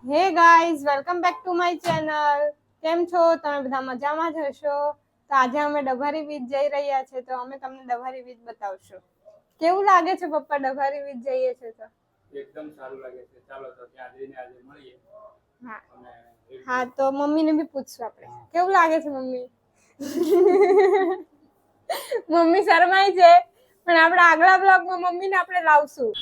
Hey guys, welcome back to my channel. કેમ છો તમે? બધા મજામાં જ હશો. તો આજે અમે ડભારી બીચ જઈ રહ્યા છે, તો અમે તમને ડભારી બીચ બતાવશું. કેવું લાગે છે પપ્પા, ડભારી બીચ જઈએ છે તો? એકદમ સારું લાગે છે. ચાલો તો ત્યાં જઈને આજે મળીએ. હા, તો મમ્મીને બી પૂછશું આપણે. કેવું લાગે છે મમ્મી? મમ્મી શરમાય છે, પણ આપણે આગલા બ્લોગમાં મમ્મીને આપણે લાવશું.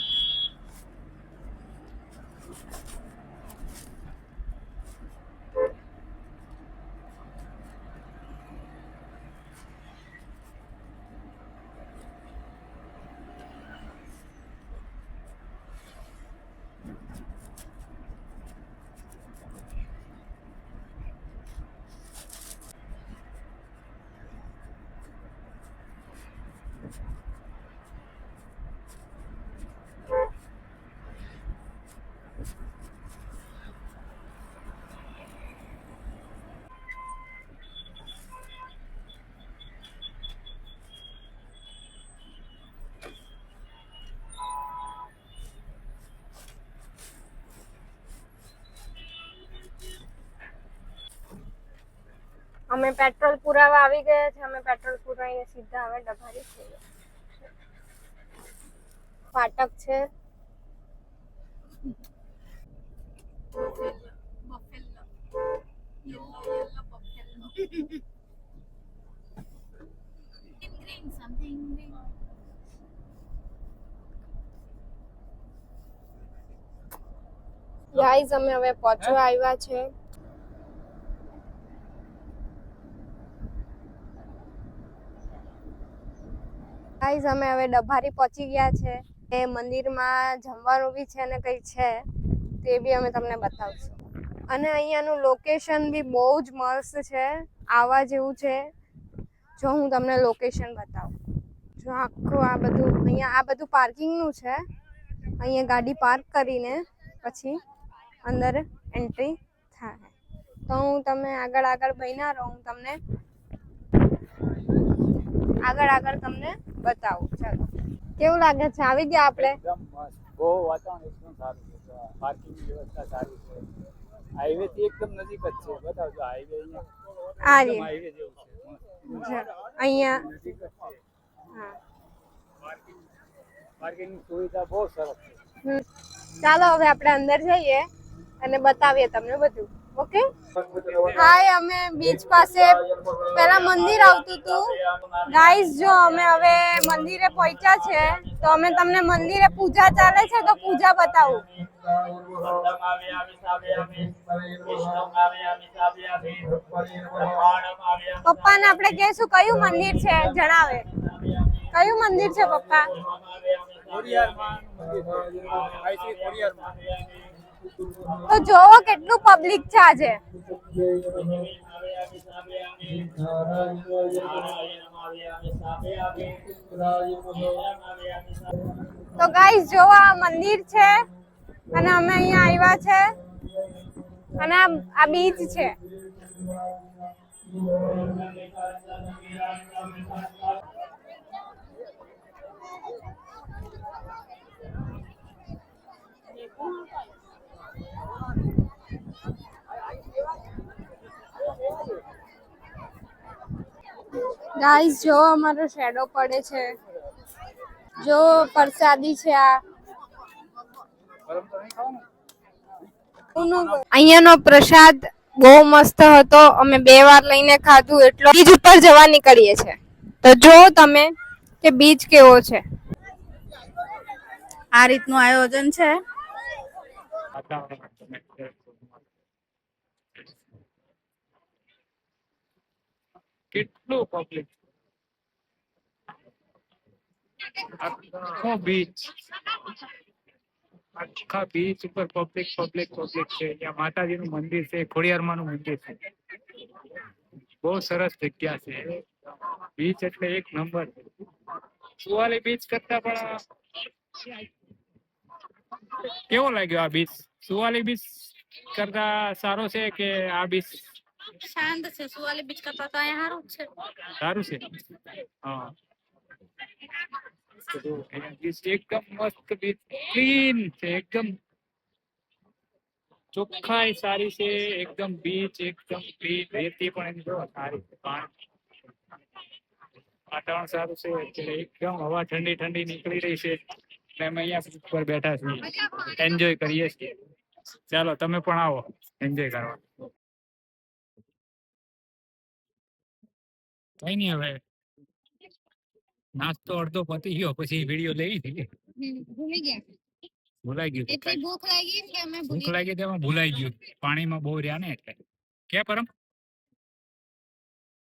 અમે પેટ્રોલ પુરાવા આવી ગયા છે. અમે પેટ્રોલ પુરાવીને સીધા હવે ડભારી જઈએ. ફાટક છે. ગાઈઝ, અમે હવે પહોંચવા આવ્યા છે. ગાઈઝ, અમે હવે ડભારી પહોંચી ગયા છે. એ મંદિરમાં જમવાનું બી છે ને કંઈ છે, તે બી અમે તમને બતાવશું. અને અહીંયાનું લોકેશન બી બહુ જ મસ્ત છે, આવા જેવું છે. જો હું તમને લોકેશન બતાવું, જો આખું આ બધું અહીંયા આ બધું પાર્કિંગનું છે. અહીંયા ગાડી પાર્ક કરીને પછી અંદર એન્ટ્રી થાય. તો હું તમે આગળ બન્યા રહો, હું તમને આગળ તમને બતાવું. ચાલો, કેવું લાગે છે? આવી ગયા આપણે. એકદમ મસ્ત. બહુ વાતાવરણ એકદમ સારું છે. પાર્કિંગની વ્યવસ્થા સારી છે. હાઈવે થી એકદમ નજીક જ છે. બતાવજો હાઈવે અહીંયા એકદમ હાઈવે જેવું છે. અહીંયા નજીક જ છે. હા, પાર્કિંગની સુવિધા બહુ સરસ છે. ચાલો હવે આપણે અંદર જઈએ અને બતાવીએ તમને બધું. ઓકે. હાય, અમે બીચ પાસે પેલા મંદિર આવતું હતું. ગાઈઝ, જો અમે હવે મંદિરે પહોંચ્યા છે, તો અમે તમને મંદિરે પૂજા ચાલે છે તો પૂજા બતાવું. પપ્પાને આપણે કહેશું કયું મંદિર છે, જણાવે. કયું મંદિર છે પપ્પા? તો જોવો કેટલું પબ્લિક છે આજે. તો ગાઈસ, જોવો આ મંદિર છે અને અમે અહીંયા આવ્યા છે અને આ બીચ છે. ગાઈસ, જો અમારો શેડો પડે છે. જો પ્રસાદી છે આ. અહીંયાનો પ્રસાદ બહુ મસ્ત હતો. અમે 2 વાર લઈને ખાધું, એટલો બીચ ઉપર જવા નીકળીએ છે. તો જો તમે કે બીચ કેવો છે. આ રીતનું આયોજન છે. કેટલું પબ્લિક, આખો બીચ, આખા બીચ ઉપર પબ્લિક છે. ત્યાં માતાજીનું મંદિર છે, ખોડિયારમાંનું મંદિર છે. બહુ સરસ જગ્યા છે. બીચ એટલે એક નંબર. સુવાલી બીચ કરતા પણ કેવો લાગ્યો આ બીચ? સુવાલી બીચ કરતા સારો છે કે આ બીચ? શાંત છે. સુવાલી બીચ કરતા તો અહીંયા સારું છે. હા, એકદમ મસ્ત બીચ, ક્લીન છે એકદમ. ચોખ્ખાઈ સારી છે, એકદમ બીચ એકદમ ક્લીન, રેતી પણ એમ જો સારી છે, પાણી વાતાવરણ સારું છે, અત્યારે એકદમ હવા ઠંડી ઠંડી નીકળી રહી છે અને અમે અહીંયા બીચ પર બેઠા છીએ, એન્જોય કરીએ છીએ. ચાલો તમે પણ આવો એન્જોય કરવા. કઈ નહીં, હવે નાસ્તો અડધો પતી ગયો, પછી વિડીયો લેવી હતી, ભૂલી ગયા ભૂલાઈ ગયું. એટલી ભૂખ લાગી કે અમે ભૂખ લાગી તેમાં ભૂલાઈ ગયું, પાણીમાં બહુ રહ્યા ને એટલે. કે પરમ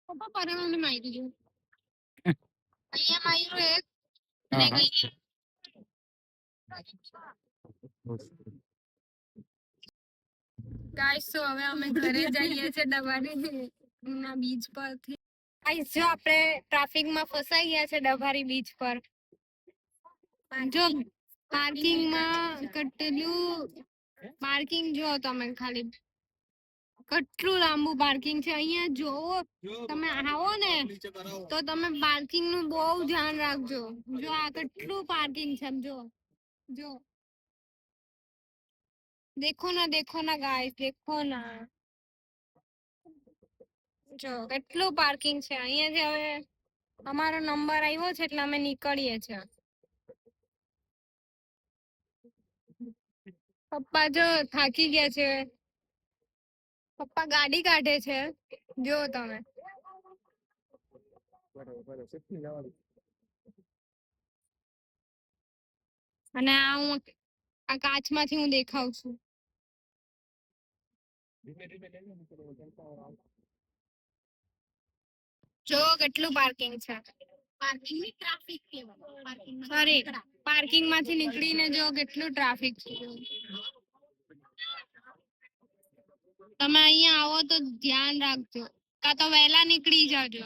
પપ્પા પરમાને મારી દીધું. અહીંયા માર્યું એક અને ગાઈસ તો હવે અમે ઘરે જઈએ છે ડબારી ના બીચ પરથી. ગાઈસ જો આપણે ટ્રાફિકમાં ફસાઈ ગયા છે ડભારી બીચ પર. જો પાર્કિંગમાં પાર્કિંગ જો તમે ખાલી કેટલું લાંબુ પાર્કિંગ છે અહીંયા. જોવો તમે આવો ને તો તમે પાર્કિંગ નું બહુ ધ્યાન રાખજો. જો આ કેટલું પાર્કિંગ છે જો જો देखो ना गाइस, देखो ना જો કેટલું પાર્કિંગ છે અહીંયાથી. હવે અમારો નંબર આવ્યો છે એટલે અમે નીકળીએ છીએ. પપ્પા જો થાકી ગયા છે, પપ્પા ગાડી કાઢે છે જો તમે. અને આ કાચમાંથી હું દેખાઉં છું. જો કેટલું પાર્કિંગ છે. સોરી, પાર્કિંગ માંથી નીકળીને જો કેટલું ટ્રાફિક છે. તમે અહીંયા આવો તો ધ્યાન રાખજો, કાં તો વહેલા નીકળી જાજો.